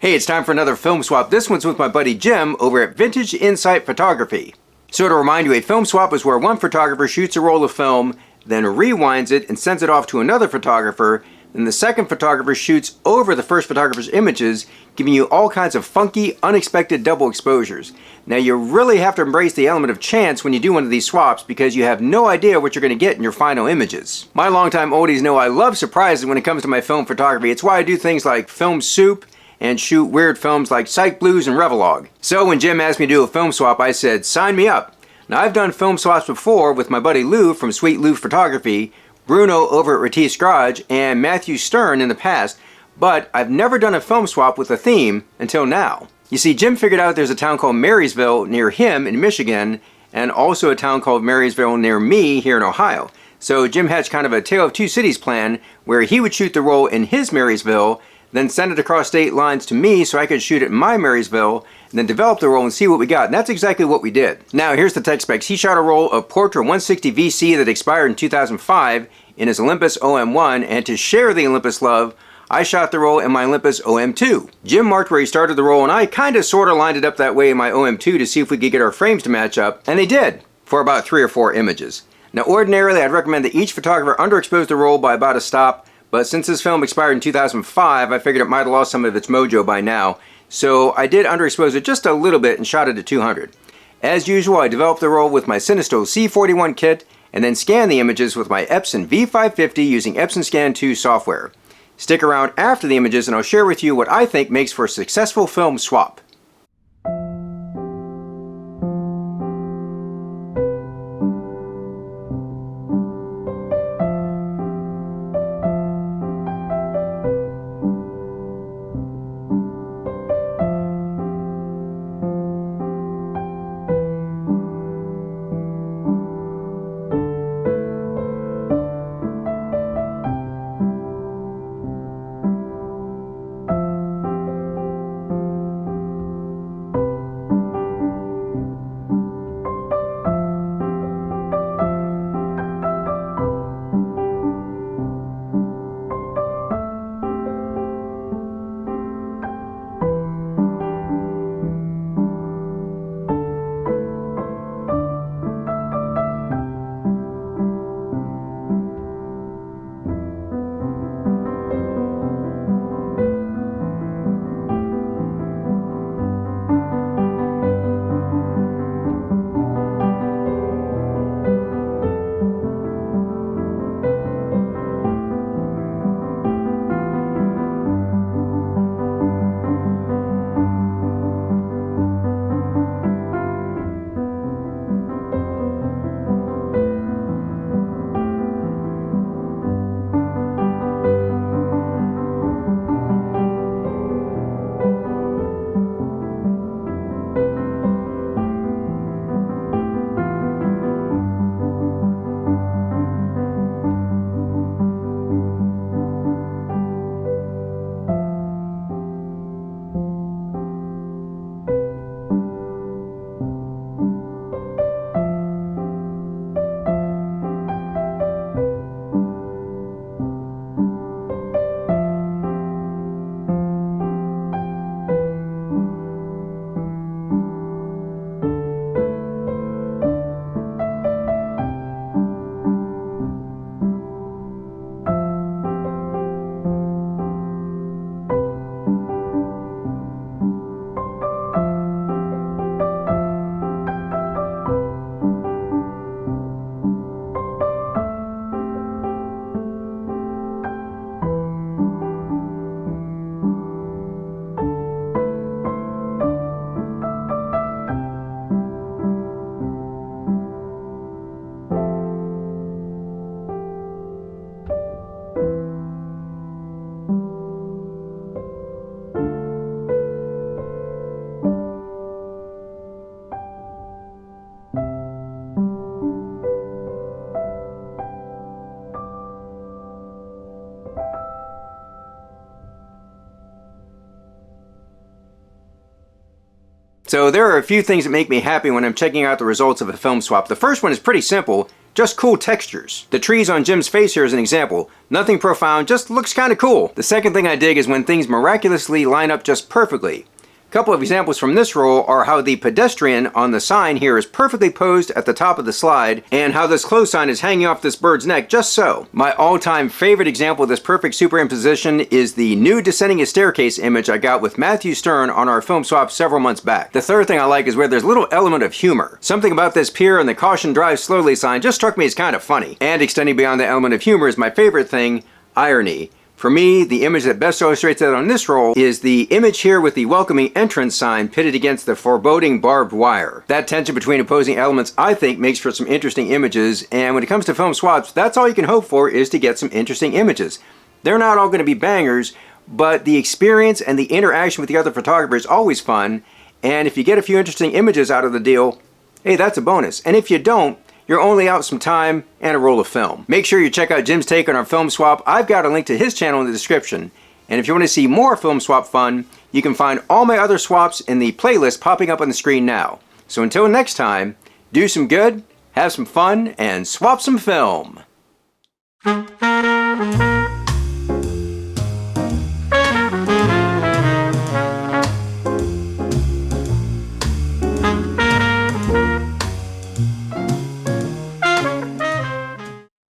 Hey, it's time for another film swap. This one's with my buddy Jim over at Vintage Insight Photography. So to remind you, a film swap is where one photographer shoots a roll of film, then rewinds it and sends it off to another photographer. Then the second photographer shoots over the first photographer's images, giving you all kinds of funky, unexpected double exposures. Now you really have to embrace the element of chance when you do one of these swaps because you have no idea what you're going to get in your final images. My longtime oldies know I love surprises when it comes to my film photography. It's why I do things like film soup and shoot weird films like Psych Blues and Revelog. So when Jim asked me to do a film swap, I said, sign me up. Now I've done film swaps before with my buddy Lou from Sweet Lou Photography, Bruno over at Retief's Garage, and Matthew Stern in the past, but I've never done a film swap with a theme until now. You see, Jim figured out there's a town called Marysville near him in Michigan, and also a town called Marysville near me here in Ohio. So Jim hatched kind of a Tale of Two Cities plan where he would shoot the roll in his Marysville, then send it across state lines to me so I could shoot it in my Marysville, and then develop the roll and see what we got. And that's exactly what we did. Now here's the tech specs. He shot a roll of PORTRA 160 VC that expired in 2005 in his Olympus OM1, and to share the Olympus love, I shot the roll in my Olympus OM2. Jim marked where he started the roll, and I kinda sorta lined it up that way in my OM2 to see if we could get our frames to match up, and they did, for about 3 or 4 images. Now ordinarily I'd recommend that each photographer underexpose the roll by about a stop, but since this film expired in 2005, I figured it might have lost some of its mojo by now. So I did underexpose it just a little bit and shot it at 200. As usual, I developed the roll with my Cinestill C41 kit and then scanned the images with my Epson V550 using Epson Scan 2 software. Stick around after the images and I'll share with you what I think makes for a successful film swap. So there are a few things that make me happy when I'm checking out the results of a film swap. The first one is pretty simple. Just cool textures. The trees on Jim's face here is an example. Nothing profound, just looks kinda cool. The second thing I dig is when things miraculously line up just perfectly. A couple of examples from this roll are how the pedestrian on the sign here is perfectly posed at the top of the slide, and how this close sign is hanging off this bird's neck just so. My all-time favorite example of this perfect superimposition is the new Descending a Staircase image I got with Matthew Stern on our film swap several months back. The third thing I like is where there's a little element of humor. Something about this pier and the caution drive slowly sign just struck me as kind of funny. And extending beyond the element of humor is my favorite thing, irony. For me, the image that best illustrates that on this roll is the image here with the welcoming entrance sign pitted against the foreboding barbed wire. That tension between opposing elements, I think, makes for some interesting images, and when it comes to film swaps, that's all you can hope for, is to get some interesting images. They're not all going to be bangers, but the experience and the interaction with the other photographer is always fun, and if you get a few interesting images out of the deal, hey, that's a bonus. And if you don't, you're only out some time and a roll of film. Make sure you check out Jim's take on our film swap. I've got a link to his channel in the description. And if you want to see more film swap fun, you can find all my other swaps in the playlist popping up on the screen now. So until next time, do some good, have some fun, and swap some film.